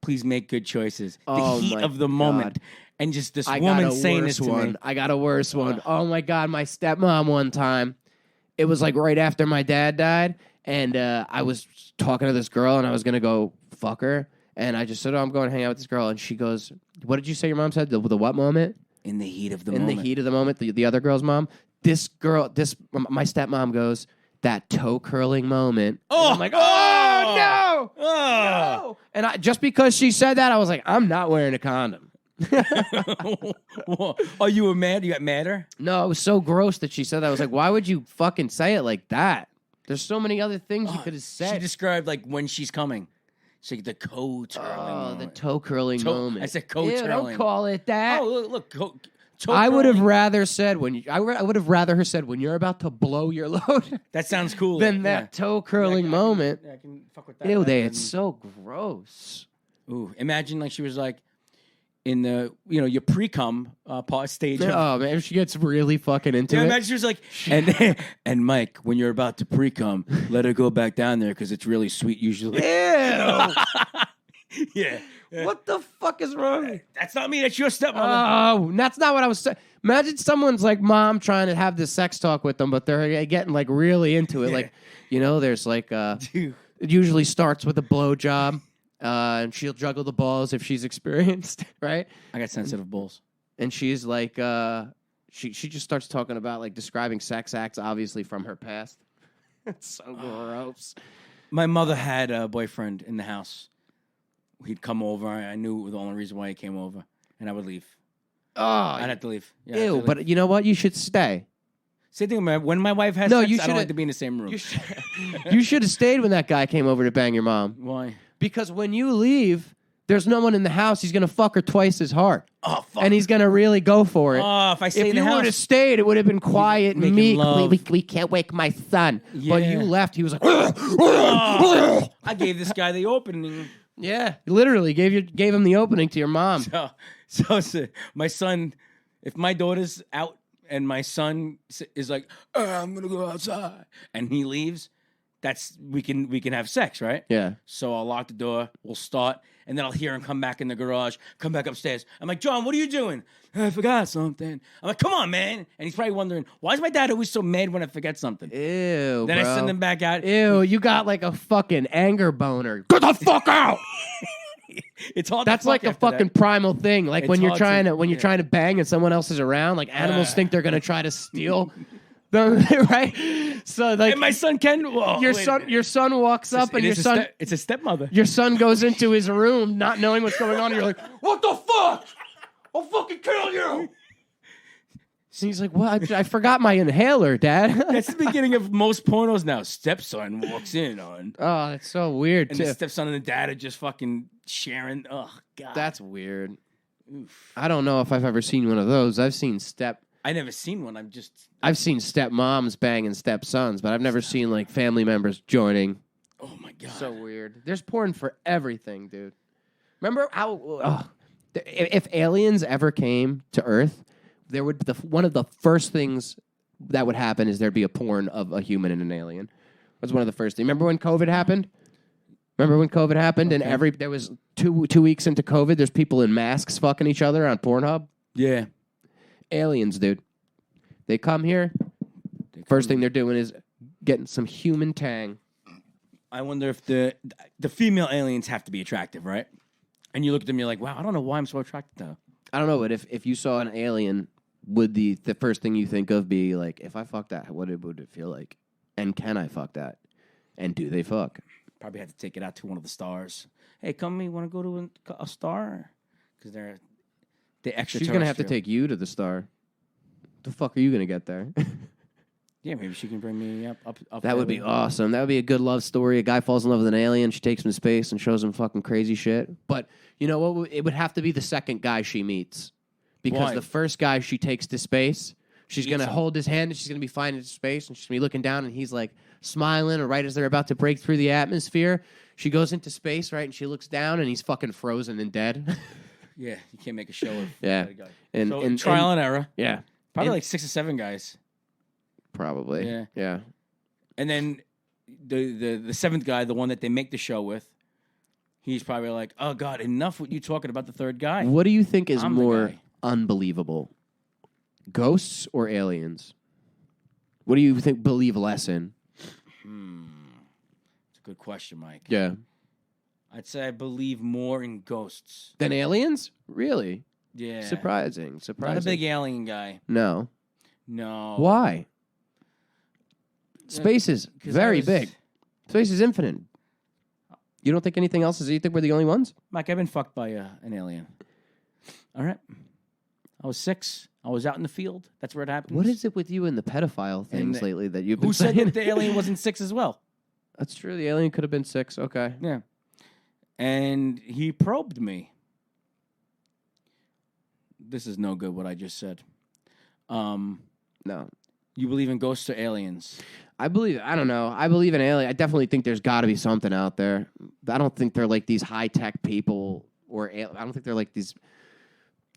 Speaker 1: please make good choices.
Speaker 2: Oh,
Speaker 1: the heat
Speaker 2: my
Speaker 1: of the
Speaker 2: God.
Speaker 1: moment. And just this
Speaker 2: I
Speaker 1: woman
Speaker 2: got a
Speaker 1: saying
Speaker 2: worse
Speaker 1: this to
Speaker 2: one.
Speaker 1: me.
Speaker 2: I got a worse one. Oh my God, my stepmom one time. It was like right after my dad died, and I was talking to this girl, and I was gonna go fuck her, and I just said, "Oh, I'm going to hang out with this girl," and she goes, "What did you say your mom said? The what moment?"
Speaker 1: In the heat of the
Speaker 2: In
Speaker 1: moment.
Speaker 2: the heat of the moment, the other girl's mom. My stepmom goes, that toe curling moment.
Speaker 1: Oh,
Speaker 2: And I'm like, oh no,
Speaker 1: Oh.
Speaker 2: no. And just because she said that, I was like, I'm not wearing a condom.
Speaker 1: Oh, you were mad? You got madder?
Speaker 2: No, it was so gross that she said that. I was like, why would you fucking say it like that? There's so many other things you could have
Speaker 1: She
Speaker 2: said.
Speaker 1: described like when she's coming. She's like the toe twirling.
Speaker 2: Oh, the
Speaker 1: moment.
Speaker 2: toe curling moment.
Speaker 1: I said toe
Speaker 2: Ew,
Speaker 1: twirling.
Speaker 2: Don't call it that.
Speaker 1: Oh, look. Toe
Speaker 2: I would have
Speaker 1: twirling.
Speaker 2: rather said I would have rather her said when you're about to blow your load
Speaker 1: That sounds cool.
Speaker 2: than that toe curling moment.
Speaker 1: I can fuck with that.
Speaker 2: Ew,
Speaker 1: rather
Speaker 2: it's
Speaker 1: than-
Speaker 2: so gross.
Speaker 1: Ooh, imagine like she was like in the your pre-cum part stage.
Speaker 2: Oh man, if she gets really fucking into it.
Speaker 1: Imagine she was like, and Mike, when you're about to pre-cum, let her go back down there because it's really sweet usually.
Speaker 2: Ew.
Speaker 1: Yeah.
Speaker 2: What the fuck is wrong?
Speaker 1: That's not me. That's your stepmother.
Speaker 2: Oh, that's not what I was saying. Imagine someone's like mom trying to have this sex talk with them, but they're getting like really into it.
Speaker 1: Yeah.
Speaker 2: Like, there's like
Speaker 1: Dude.
Speaker 2: it usually starts with a blowjob, and she'll juggle the balls if she's experienced, right?
Speaker 1: I got sensitive balls.
Speaker 2: And she's like, she just starts talking about like describing sex acts, obviously from her past. It's so gross.
Speaker 1: My mother had a boyfriend in the house. He'd come over. I knew it was the only reason why he came over, and I would leave.
Speaker 2: Oh,
Speaker 1: I'd have to leave. Yeah, I'd have to
Speaker 2: ew!
Speaker 1: leave.
Speaker 2: But you know what? You should stay.
Speaker 1: Same thing when my wife has
Speaker 2: No,
Speaker 1: sex,
Speaker 2: you
Speaker 1: I don't
Speaker 2: should've-
Speaker 1: like to be in the same room.
Speaker 2: You should have stayed when that guy came over to bang your mom.
Speaker 1: Why?
Speaker 2: Because when you leave, there's no one in the house. He's gonna fuck her twice as hard,
Speaker 1: Oh, fuck.
Speaker 2: and he's gonna really go for it.
Speaker 1: Oh, if I stay
Speaker 2: If
Speaker 1: in the
Speaker 2: you would have
Speaker 1: house.
Speaker 2: stayed, it would have been quiet and
Speaker 1: making
Speaker 2: meek.
Speaker 1: love.
Speaker 2: We can't wake my son. But
Speaker 1: Yeah.
Speaker 2: you left. He was like,
Speaker 1: I gave this guy the opening.
Speaker 2: yeah, literally gave him the opening to your mom.
Speaker 1: So my son, if my daughter's out and my son is like, I'm going to go outside, and he leaves, we can have sex, right?
Speaker 2: Yeah.
Speaker 1: So I'll lock the door. We'll start, and then I'll hear him come back in the garage, come back upstairs. I'm like, John, what are you doing? I forgot something. I'm like, come on, man. And he's probably wondering, why is my dad always so mad when I forget something?
Speaker 2: Ew,
Speaker 1: Then
Speaker 2: bro.
Speaker 1: I send him back out.
Speaker 2: Ew, you got like a fucking anger boner. Get the fuck out!
Speaker 1: It's hard.
Speaker 2: That's
Speaker 1: to
Speaker 2: like a
Speaker 1: after
Speaker 2: fucking
Speaker 1: that.
Speaker 2: primal thing. Like
Speaker 1: It's
Speaker 2: when you're
Speaker 1: hard
Speaker 2: trying
Speaker 1: to-
Speaker 2: to, when you're
Speaker 1: yeah.
Speaker 2: trying to bang and someone else is around. Like animals think they're gonna try to steal them, right? So like
Speaker 1: And my son Ken. Whoa,
Speaker 2: your
Speaker 1: wait.
Speaker 2: son walks up and
Speaker 1: It
Speaker 2: your
Speaker 1: is a
Speaker 2: son
Speaker 1: it's a stepmother.
Speaker 2: your son goes into his room not knowing what's going on. And you're like, what the fuck? I'll fucking kill you. And he's like, what? I forgot my inhaler, Dad.
Speaker 1: That's the beginning of most pornos now. Stepson walks in on,
Speaker 2: Oh, that's so weird
Speaker 1: and
Speaker 2: too.
Speaker 1: the stepson and the dad are just fucking sharing. Oh God,
Speaker 2: That's weird.
Speaker 1: Oof.
Speaker 2: I don't know if I've ever seen one of those. I've seen
Speaker 1: I never seen one.
Speaker 2: I've seen stepmoms banging stepsons, but I've never seen like family members joining.
Speaker 1: Oh my God,
Speaker 2: So weird. There's porn for everything, dude. Remember how if aliens ever came to Earth, there would one of the first things that would happen is there'd be a porn of a human and an alien. That's one of the first things. Remember when COVID happened? And there was two weeks into COVID, there's people in masks fucking each other on Pornhub.
Speaker 1: yeah.
Speaker 2: Aliens, dude. They come here. First thing they're doing is getting some human tang.
Speaker 1: I wonder if the female aliens have to be attractive, right? And you look at them, you're like, wow, I don't know why I'm so attracted to her.
Speaker 2: I don't know, but if you saw an alien, would the first thing you think of be like, if I fuck that, what would it feel like? And can I fuck that? And do they fuck?
Speaker 1: Probably have to take it out to one of the stars. Hey, come, you want to go to a star? Because they're extraterrestrial.
Speaker 2: She's gonna have to take you to the star. The fuck are you gonna get there?
Speaker 1: Yeah, maybe she can bring me up.
Speaker 2: That would be awesome. That would be a good love story. A guy falls in love with an alien. She takes him to space and shows him fucking crazy shit. But you know what? It would have to be the second guy she meets. Because
Speaker 1: Why?
Speaker 2: the first guy she takes to space, she's going to hold his hand and she's going to be flying into space and she's going to be looking down and he's like smiling. And right as they're about to break through the atmosphere, she goes into space, right? And she looks down and he's fucking frozen and dead.
Speaker 1: Yeah, you can't make a show of
Speaker 2: Yeah.
Speaker 1: that guy.
Speaker 2: And,
Speaker 1: So trial and error.
Speaker 2: yeah.
Speaker 1: Probably
Speaker 2: And-
Speaker 1: like 6 or 7 guys.
Speaker 2: Probably.
Speaker 1: Yeah.
Speaker 2: Yeah.
Speaker 1: And then the 7th guy, the one that they make the show with, he's probably like, oh, God, enough with you talking about the 3rd guy.
Speaker 2: What do you think is
Speaker 1: I'm the
Speaker 2: more
Speaker 1: guy.
Speaker 2: unbelievable? Ghosts or aliens? What do you think believe less in?
Speaker 1: It's a good question, Mike.
Speaker 2: Yeah.
Speaker 1: I'd say I believe more in ghosts.
Speaker 2: Than aliens? Really?
Speaker 1: Yeah.
Speaker 2: Surprising.
Speaker 1: Not a big alien guy.
Speaker 2: No.
Speaker 1: No.
Speaker 2: Why? Space is
Speaker 1: 'Cause
Speaker 2: very
Speaker 1: I was-
Speaker 2: big. Space is infinite. You don't think anything else is? You think we're the only ones?
Speaker 1: Mike, I've been fucked by an alien. All right. I was 6. I was out in the field. That's where it happens.
Speaker 2: What is it with you and the pedophile things
Speaker 1: the-
Speaker 2: lately that you've been
Speaker 1: Who said
Speaker 2: saying?
Speaker 1: that the alien wasn't 6 as well?
Speaker 2: That's true. The alien could have been 6. Okay.
Speaker 1: Yeah. And he probed me. This is no good what I just said.
Speaker 2: No.
Speaker 1: You believe in ghosts or aliens?
Speaker 2: I don't know. I believe in alien. I definitely think there's got to be something out there. I don't think they're like these high-tech people I don't think they're like these,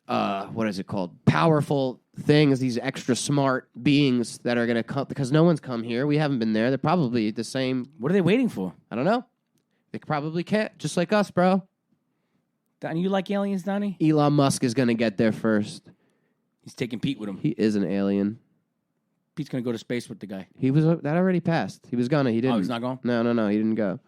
Speaker 2: what is it called? Powerful things, these extra smart beings that are going to come, because no one's come here. We haven't been there. They're probably the same.
Speaker 1: What are they waiting for?
Speaker 2: I don't know. They probably can't, just like us, bro.
Speaker 1: Donnie, you like aliens, Donnie?
Speaker 2: Elon Musk is going to get there first.
Speaker 1: He's taking Pete with him.
Speaker 2: He is an alien.
Speaker 1: Pete's going to go to space with the guy.
Speaker 2: That already passed. He was gonna. He didn't.
Speaker 1: Oh, he's not going?
Speaker 2: No. He didn't go.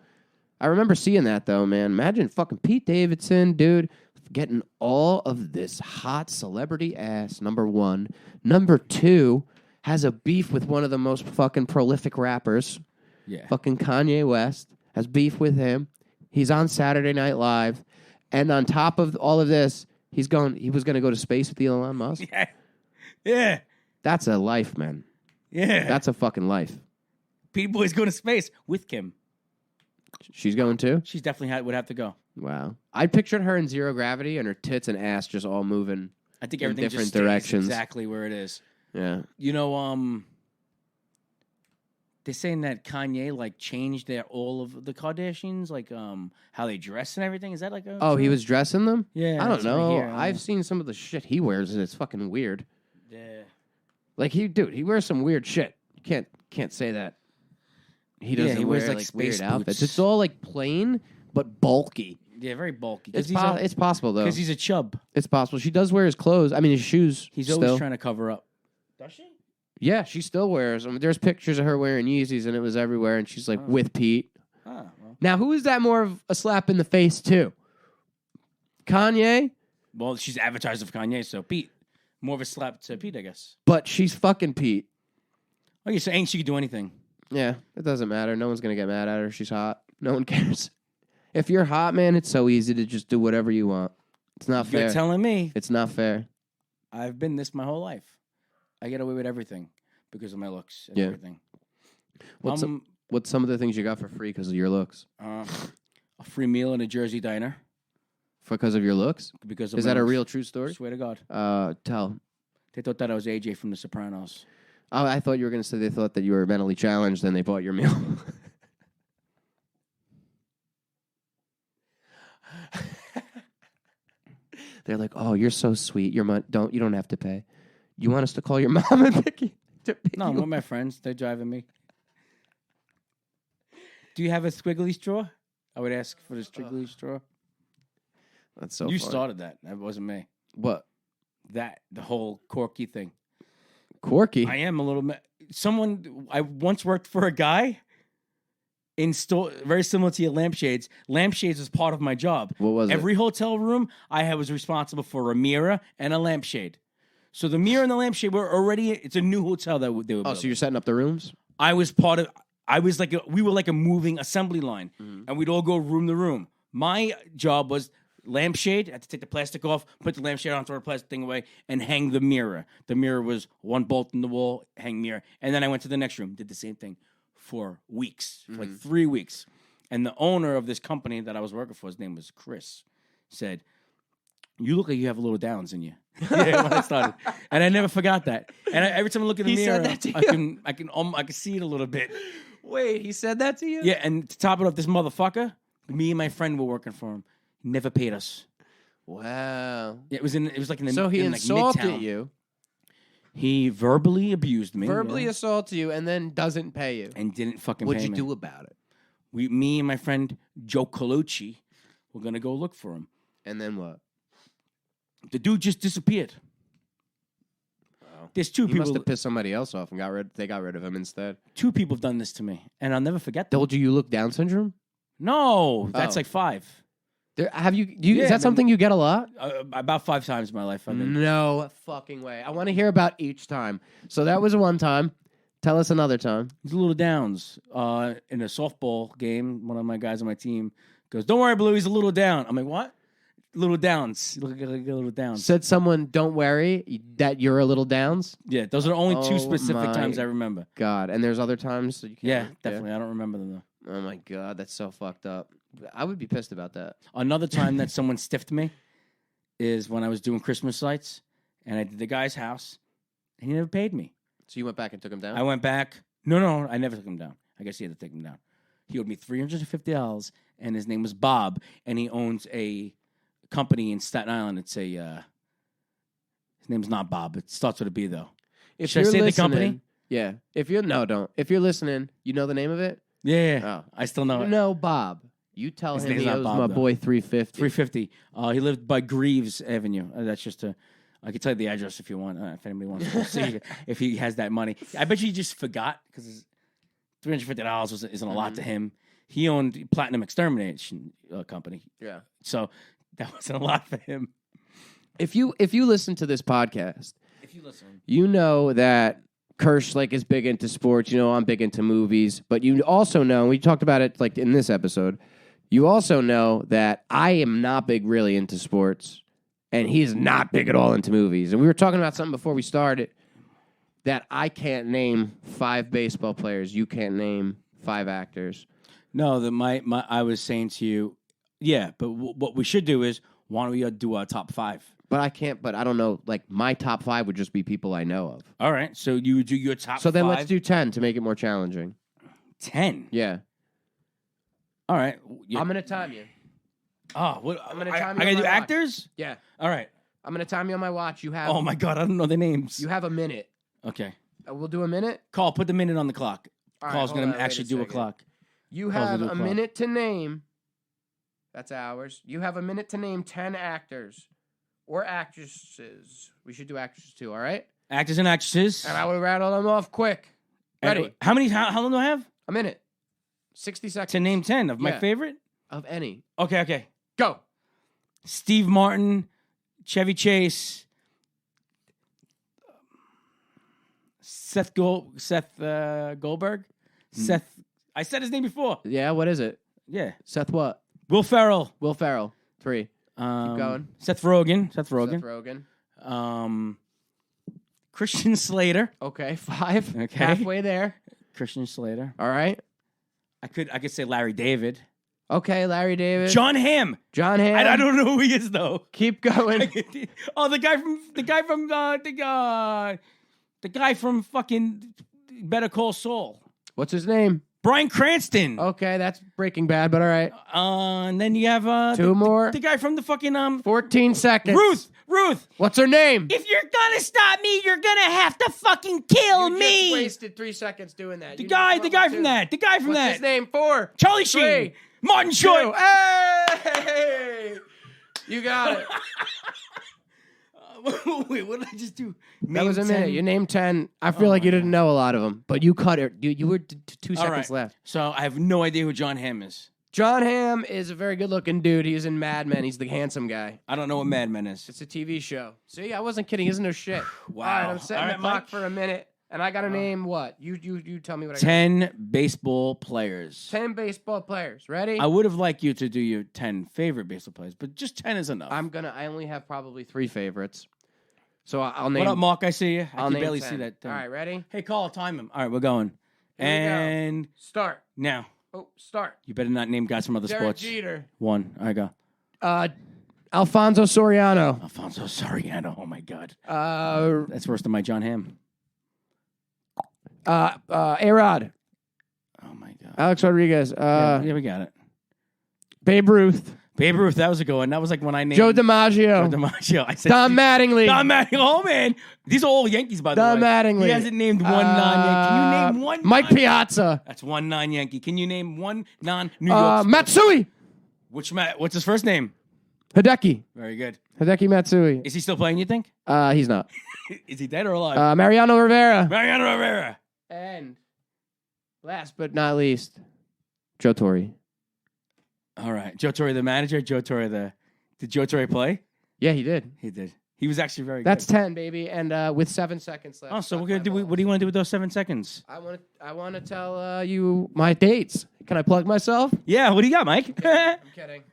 Speaker 2: I remember seeing that though, man. Imagine fucking Pete Davidson, dude, getting all of this hot celebrity ass. Number 1. Number 2, has a beef with one of the most fucking prolific rappers.
Speaker 1: Yeah.
Speaker 2: Fucking Kanye West has beef with him. He's on Saturday Night Live, and on top of all of this, he was gonna go to space with Elon Musk.
Speaker 1: Yeah. Yeah.
Speaker 2: That's a life, man.
Speaker 1: Yeah.
Speaker 2: That's a fucking life.
Speaker 1: Pete Boy's going to space with Kim.
Speaker 2: She's going too?
Speaker 1: She's definitely would have to go.
Speaker 2: Wow. I pictured her in zero gravity and her tits and ass just all moving.
Speaker 1: I think
Speaker 2: In
Speaker 1: everything
Speaker 2: different
Speaker 1: just stays
Speaker 2: directions.
Speaker 1: exactly where it is.
Speaker 2: Yeah.
Speaker 1: You know, they're saying that Kanye like changed all of the Kardashians, like how they dress and everything. Is that like a
Speaker 2: Oh, he
Speaker 1: true?
Speaker 2: was dressing them?
Speaker 1: Yeah,
Speaker 2: I don't
Speaker 1: that's what I
Speaker 2: know.
Speaker 1: hear. I don't
Speaker 2: I've
Speaker 1: know.
Speaker 2: seen some of the shit he wears and it's fucking weird.
Speaker 1: Yeah.
Speaker 2: Like he wears some weird shit. You can't say that. he doesn't
Speaker 1: he
Speaker 2: wear
Speaker 1: wears, like,
Speaker 2: like
Speaker 1: space
Speaker 2: weird outfits.
Speaker 1: boots.
Speaker 2: It's all like plain but bulky.
Speaker 1: Yeah, very bulky.
Speaker 2: It's possible though.
Speaker 1: Because he's a chub.
Speaker 2: It's possible. She does wear his clothes. I mean, his shoes.
Speaker 1: He's
Speaker 2: still.
Speaker 1: always trying to cover up. Does she?
Speaker 2: Yeah, she still wears them. There's pictures of her wearing Yeezys, and it was everywhere. And she's like with Pete.
Speaker 1: Ah, well.
Speaker 2: Now, who is that more of a slap in the face to? Kanye?
Speaker 1: Well, she's advertised for Kanye, so Pete. More of a slap to Pete, I guess.
Speaker 2: But she's fucking Pete.
Speaker 1: Okay, so ain't she could do anything.
Speaker 2: Yeah, it doesn't matter. No one's going to get mad at her. She's hot. No one cares. If you're hot, man, it's so easy to just do whatever you want. It's not fair.
Speaker 1: You're telling me.
Speaker 2: It's not fair.
Speaker 1: I've been this my whole life. I get away with everything because of my looks and everything.
Speaker 2: What's some of the things you got for free because of your looks?
Speaker 1: A free meal in a Jersey diner.
Speaker 2: Because of your looks?
Speaker 1: Because of
Speaker 2: Is that a real true story?
Speaker 1: Swear to God.
Speaker 2: Tell.
Speaker 1: They thought that I was AJ from The Sopranos.
Speaker 2: Oh, I thought you were going to say they thought that you were mentally challenged and they bought your meal. They're like, "Oh, you're so sweet. You don't have to pay. You want us to call your mom and pick you?"
Speaker 1: No, I'm with my friends. They're driving me. Do you have a squiggly straw? I would ask for the squiggly straw.
Speaker 2: That's so.
Speaker 1: You
Speaker 2: funny.
Speaker 1: started that. That wasn't me.
Speaker 2: What?
Speaker 1: The whole Corky thing.
Speaker 2: Corky.
Speaker 1: I am a little. I once worked for a guy in store very similar to your lampshades. Lampshades was part of my job.
Speaker 2: What was
Speaker 1: Every hotel room I was responsible for a mirror and a lampshade. So the mirror and the lampshade were already. It's a new hotel that they were.
Speaker 2: Oh,
Speaker 1: building.
Speaker 2: so you're setting up the rooms?
Speaker 1: I was part of. We were like a moving assembly line, and we'd all go room to room. My job was lampshade. I had to take the plastic off, put the lampshade on, throw the plastic thing away, and hang the mirror. The mirror was one bolt in the wall, hang mirror. And then I went to the next room, did the same thing for weeks, for like 3 weeks. And the owner of this company that I was working for, his name was Chris, said, "You look like you have a little downs in you." Yeah, when I started. And I never forgot that. And every time I look in the
Speaker 2: He
Speaker 1: mirror,
Speaker 2: said that to you?
Speaker 1: I can see it a little bit.
Speaker 2: Wait, he said that to you?
Speaker 1: Yeah, and to top it off, this motherfucker, me and my friend were working for him. He never paid us.
Speaker 2: Wow.
Speaker 1: It was like in the
Speaker 2: So he
Speaker 1: in, like,
Speaker 2: insulted
Speaker 1: Midtown.
Speaker 2: you.
Speaker 1: He verbally abused me.
Speaker 2: Verbally
Speaker 1: yeah,
Speaker 2: assaulted you and then doesn't pay you.
Speaker 1: and didn't fucking
Speaker 2: What'd
Speaker 1: pay
Speaker 2: you
Speaker 1: me.
Speaker 2: do about it?
Speaker 1: Me and my friend Joe Colucci were gonna go look for him.
Speaker 2: And then what?
Speaker 1: The dude just disappeared.
Speaker 2: Wow.
Speaker 1: There's two
Speaker 2: He
Speaker 1: people.
Speaker 2: must have pissed somebody else off and they got rid of him instead.
Speaker 1: Two people have done this to me, and I'll never forget them.
Speaker 2: Told you look Down syndrome?
Speaker 1: No, that's
Speaker 2: Oh.
Speaker 1: like 5.
Speaker 2: Have you?
Speaker 1: Yeah,
Speaker 2: is that
Speaker 1: man.
Speaker 2: something you get a lot?
Speaker 1: About 5 times in my life. I've been.
Speaker 2: No fucking way. I want to hear about each time. So that was one time. Tell us another time.
Speaker 1: He's a little downs in a softball game. One of my guys on my team goes, "Don't worry, Blue. He's a little down." I'm like, "What? Little downs? Look at a little downs."
Speaker 2: Said someone, "Don't worry that you're a little downs."
Speaker 1: Yeah, those are the only 2
Speaker 2: Oh
Speaker 1: specific
Speaker 2: my
Speaker 1: times I remember.
Speaker 2: God, and there's other times that you can't.
Speaker 1: Yeah, definitely. I don't remember them though.
Speaker 2: Oh my God, that's so fucked up. I would be pissed about that.
Speaker 1: Another time that someone stiffed me is when I was doing Christmas lights, and I did the guy's house, and he never paid me.
Speaker 2: So you went back and took him down?
Speaker 1: I went back. No, I never took him down. I guess he had to take him down. He owed me $350, and his name was Bob, and he owns a company in Staten Island. It's a his name's not Bob. It starts with a B though.
Speaker 2: If
Speaker 1: Should I
Speaker 2: you're
Speaker 1: say the
Speaker 2: listening,
Speaker 1: company?
Speaker 2: Yeah. If you're don't. If you're listening, you know the name of it?
Speaker 1: Yeah,
Speaker 2: Oh.
Speaker 1: I still know it.
Speaker 2: No, Bob. You tell
Speaker 1: His
Speaker 2: him
Speaker 1: name's
Speaker 2: he
Speaker 1: not
Speaker 2: owes
Speaker 1: Bob,
Speaker 2: my
Speaker 1: though.
Speaker 2: boy $350.
Speaker 1: $350. He lived by Greaves Avenue. That's just a. I can tell you the address if you want. If anybody wants to see if he has that money. I bet you he just forgot because $350 isn't a lot to him. He owned Platinum Extermination Company,
Speaker 2: Yeah.
Speaker 1: so that wasn't a lot for him.
Speaker 2: If you listen to this podcast,
Speaker 1: If you listen,
Speaker 2: you know that Kursh is big into sports. You know I'm big into movies, but you also know we talked about it in this episode. You also know that I am not big really into sports, and he's not big at all into movies. And we were talking about something before we started that I can't name 5 baseball players. You can't name 5 actors.
Speaker 1: no, I was saying to you, yeah, but what we should do is why don't we do our top 5?
Speaker 2: But I can't. But I don't know. My top 5 would just be people I know of.
Speaker 1: All right, so you do your top.
Speaker 2: So then
Speaker 1: 5?
Speaker 2: let's do 10 to make it more challenging.
Speaker 1: 10.
Speaker 2: Yeah.
Speaker 1: All right.
Speaker 2: I'm gonna time you.
Speaker 1: Oh, what?
Speaker 2: I'm gonna
Speaker 1: I
Speaker 2: time you
Speaker 1: gotta
Speaker 2: on
Speaker 1: do
Speaker 2: my watch.
Speaker 1: actors.
Speaker 2: Yeah.
Speaker 1: All right.
Speaker 2: I'm gonna time you on my watch. You have.
Speaker 1: Oh my God, I don't know the names.
Speaker 2: You have a minute.
Speaker 1: Okay.
Speaker 2: We'll do a minute.
Speaker 1: Call. Put the minute on the clock.
Speaker 2: All right,
Speaker 1: Carl's
Speaker 2: hold
Speaker 1: going
Speaker 2: on,
Speaker 1: to
Speaker 2: wait
Speaker 1: actually do a
Speaker 2: second.
Speaker 1: clock.
Speaker 2: You
Speaker 1: Carl's
Speaker 2: have
Speaker 1: gonna
Speaker 2: a
Speaker 1: do a clock.
Speaker 2: minute to name. That's ours. You have a minute to name 10 actors or actresses. We should do actresses too, all right?
Speaker 1: Actors and actresses.
Speaker 2: And I will rattle them off quick. Ready?
Speaker 1: How long do I have?
Speaker 2: A minute. 60 seconds.
Speaker 1: To name 10 of my
Speaker 2: Yeah.
Speaker 1: favorite?
Speaker 2: Of any.
Speaker 1: Okay.
Speaker 2: Go.
Speaker 1: Steve Martin, Chevy Chase, Seth Goldberg. Seth. I said his name before.
Speaker 2: Yeah, what is it?
Speaker 1: Yeah.
Speaker 2: Seth what?
Speaker 1: Will Ferrell.
Speaker 2: Will Ferrell. 3. Keep going.
Speaker 1: Seth Rogen.
Speaker 2: Seth Rogen.
Speaker 1: Christian Slater.
Speaker 2: Okay, 5.
Speaker 1: Okay.
Speaker 2: Halfway there.
Speaker 1: Christian Slater.
Speaker 2: All right.
Speaker 1: I could say Larry David.
Speaker 2: Okay, Larry David.
Speaker 1: John Hamm.
Speaker 2: John Hamm.
Speaker 1: I don't know who he is though.
Speaker 2: Keep going.
Speaker 1: Oh, the guy from fucking Better Call Saul.
Speaker 2: What's his name?
Speaker 1: Bryan Cranston.
Speaker 2: Okay, that's Breaking Bad, but all right.
Speaker 1: And then you have
Speaker 2: 2 more.
Speaker 1: the guy from the fucking
Speaker 2: 14 seconds.
Speaker 1: Ruth.
Speaker 2: What's her name?
Speaker 1: If you're gonna stop me, you're gonna have to fucking kill
Speaker 2: You
Speaker 1: me.
Speaker 2: just wasted 3 seconds doing that.
Speaker 1: The guy from that.
Speaker 2: What's his name? 4.
Speaker 1: Charlie
Speaker 2: 3.
Speaker 1: Sheen. Martin Short.
Speaker 2: 2. Hey! You got it.
Speaker 1: Wait, what did I just do?
Speaker 2: That was a minute. You named 10. I feel like you didn't know a lot of them, but you cut it. You were 2 seconds left.
Speaker 1: So I have no idea who John Hamm is.
Speaker 2: John Hamm is a very good-looking dude. He's in Mad Men. He's the handsome guy.
Speaker 1: I don't know what Mad Men is.
Speaker 2: It's a TV show. See, I wasn't kidding. Isn't no shit.
Speaker 1: Wow.
Speaker 2: All right, I'm setting
Speaker 1: All
Speaker 2: the
Speaker 1: right,
Speaker 2: clock
Speaker 1: Mike.
Speaker 2: for a minute, and I got to name what? You tell me what I got.
Speaker 1: 10 baseball players.
Speaker 2: 10 baseball players. Ready?
Speaker 1: I would have liked you to do your 10 favorite baseball players, but just 10 is enough.
Speaker 2: I only have probably 3 favorites. So I'll name.
Speaker 1: What up, Mark? I see you. I
Speaker 2: I'll
Speaker 1: can
Speaker 2: name
Speaker 1: barely
Speaker 2: 10.
Speaker 1: see that.
Speaker 2: All right, ready?
Speaker 1: Hey, Carl, time him. All right, we're going.
Speaker 2: Here we go.
Speaker 1: And
Speaker 2: Start.
Speaker 1: now,
Speaker 2: Start.
Speaker 1: you better not name guys from other
Speaker 2: Derek
Speaker 1: sports.
Speaker 2: Jeter.
Speaker 1: 1. All right, go.
Speaker 2: Alfonso Soriano.
Speaker 1: Alfonso Soriano. Oh, my God.
Speaker 2: Uh,
Speaker 1: That's worse than my John Hamm.
Speaker 2: A-Rod.
Speaker 1: Oh, my God.
Speaker 2: Alex Rodriguez.
Speaker 1: Yeah, we got it.
Speaker 2: Babe Ruth.
Speaker 1: Babe Ruth, that was a good one. That was like when I named
Speaker 2: Joe DiMaggio.
Speaker 1: Joe DiMaggio. I said
Speaker 2: Don Mattingly.
Speaker 1: Don Mattingly. Oh, man. These are all Yankees, by the way.
Speaker 2: Don Mattingly.
Speaker 1: He hasn't named one non-Yankee. Can you name one?
Speaker 2: Mike Piazza.
Speaker 1: That's one non-Yankee. Can you name one non-New York?
Speaker 2: Matsui.
Speaker 1: What's his first name?
Speaker 2: Hideki.
Speaker 1: Very good.
Speaker 2: Hideki Matsui.
Speaker 1: Is he still playing, you think?
Speaker 2: He's not.
Speaker 1: Is he dead or alive?
Speaker 2: Mariano Rivera.
Speaker 1: Mariano Rivera.
Speaker 2: And last but not least, Joe Torre.
Speaker 1: All right. Joe Torre, the manager. Joe Torre, Did Joe Torre play?
Speaker 2: Yeah, he did.
Speaker 1: He did. He was actually very
Speaker 2: That's
Speaker 1: good.
Speaker 2: 10, baby. And with 7 seconds left.
Speaker 1: Oh, so we're going to do, what do you want to do with those 7 seconds?
Speaker 2: I want to tell you my dates. Can I plug myself?
Speaker 1: Yeah, what do you got, Mike?
Speaker 2: I'm kidding.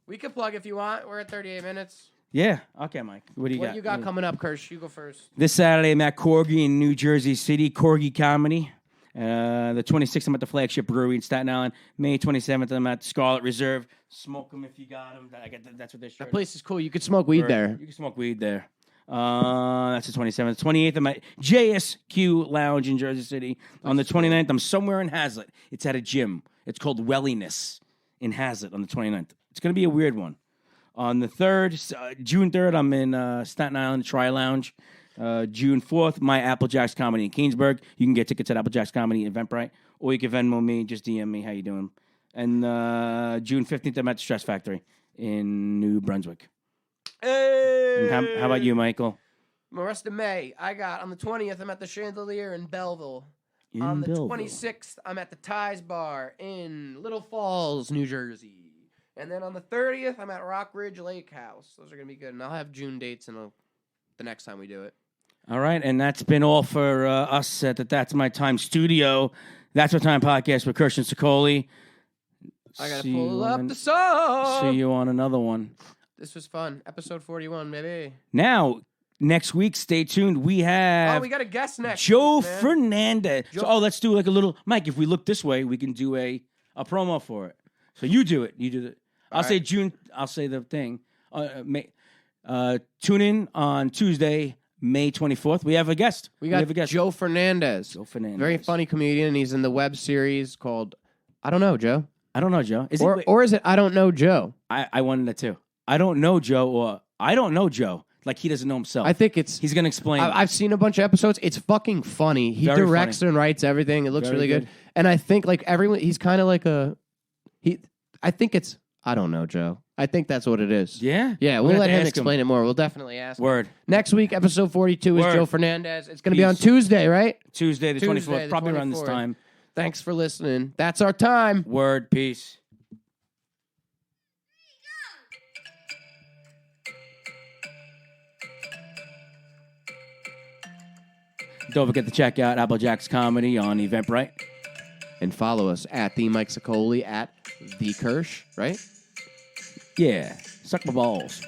Speaker 2: We can plug if you want. We're at 38 minutes.
Speaker 1: Yeah. Okay, Mike. What do you got?
Speaker 2: What you got coming up, Kursh? You go first.
Speaker 1: This Saturday, I'm at Corgi in New Jersey City, Corgi Comedy. The 26th, I'm at the Flagship Brewery in Staten Island. May 27th, I'm at Scarlet Reserve. Smoke them if you got them. That's what they're
Speaker 2: That place is cool. You could smoke weed there.
Speaker 1: You can smoke weed there. That's the 27th. 28th, I'm at JSQ Lounge in Jersey City. On the 29th, I'm somewhere in Hazlitt. It's at a gym. It's called Welliness in Hazlitt on the 29th. It's going to be a weird one. On the 3rd, June 3rd, I'm in Staten Island, Tri Lounge. June 4th, my Applejack's Comedy in Keensburg. You can get tickets at Applejack's Comedy Eventbrite, or you can Venmo me, just DM me, how you doing? And June 15th, I'm at the Stress Factory in New Brunswick.
Speaker 2: Hey!
Speaker 1: And how about you, Michael?
Speaker 2: The rest of May, I got on the 20th, I'm at the Chandelier in Belleville.
Speaker 1: In
Speaker 2: on the
Speaker 1: Belleville.
Speaker 2: 26th, I'm at the Ties Bar in Little Falls, New Jersey. And then on the 30th, I'm at Rock Ridge Lake House. Those are going to be good. And I'll have June dates the next time we do it.
Speaker 1: All right, and that's been all for us at the That's My Time studio. That's My Time podcast with Kursh and Sokoli.
Speaker 2: I got to pull up the song.
Speaker 1: See you on another one.
Speaker 2: This was fun. Episode 41, baby.
Speaker 1: Now, next week, stay tuned. We have
Speaker 2: we got a guest next
Speaker 1: Joe
Speaker 2: week, man.
Speaker 1: Fernandez. Let's do like a little... Mike, if we look this way, we can do a promo for it. So you do it. You do the... I'll say June... I'll say the thing. Tune in on Tuesday, May 24th. We have a guest.
Speaker 2: We have a guest. Joe Fernandez.
Speaker 1: Joe Fernandez.
Speaker 2: Very funny comedian. He's in the web series called I Don't Know, Joe.
Speaker 1: I don't know, Joe.
Speaker 2: Or is it I Don't Know, Joe?
Speaker 1: I wanted that too. I don't know, Joe, or I don't know, Joe. Like he doesn't know himself.
Speaker 2: I think it's.
Speaker 1: He's gonna explain.
Speaker 2: I've seen a bunch of episodes. It's fucking funny. He
Speaker 1: Very
Speaker 2: directs
Speaker 1: funny.
Speaker 2: and writes everything. It looks
Speaker 1: Very
Speaker 2: really good.
Speaker 1: good.
Speaker 2: And I think like everyone, he's kind of like a. I think it's. I don't know, Joe. I think that's what it is.
Speaker 1: Yeah?
Speaker 2: Yeah,
Speaker 1: We're
Speaker 2: we'll
Speaker 1: gonna
Speaker 2: let
Speaker 1: have to
Speaker 2: him
Speaker 1: ask him.
Speaker 2: explain it more. We'll definitely ask him.
Speaker 1: Word.
Speaker 2: Next week, episode 42 is
Speaker 1: Word.
Speaker 2: Joe Fernandez. It's going to be on
Speaker 1: Peace.
Speaker 2: Tuesday, right?
Speaker 1: Tuesday the 24th,
Speaker 2: Tuesday, the
Speaker 1: probably around this
Speaker 2: 24th.
Speaker 1: time.
Speaker 2: Thanks for listening. That's our time.
Speaker 1: Word. Peace. Don't forget to check out Applejack's Comedy on Eventbrite.
Speaker 2: And follow us at the Mike Sicoli, at the Kursh, right?
Speaker 1: Yeah. Suck my balls.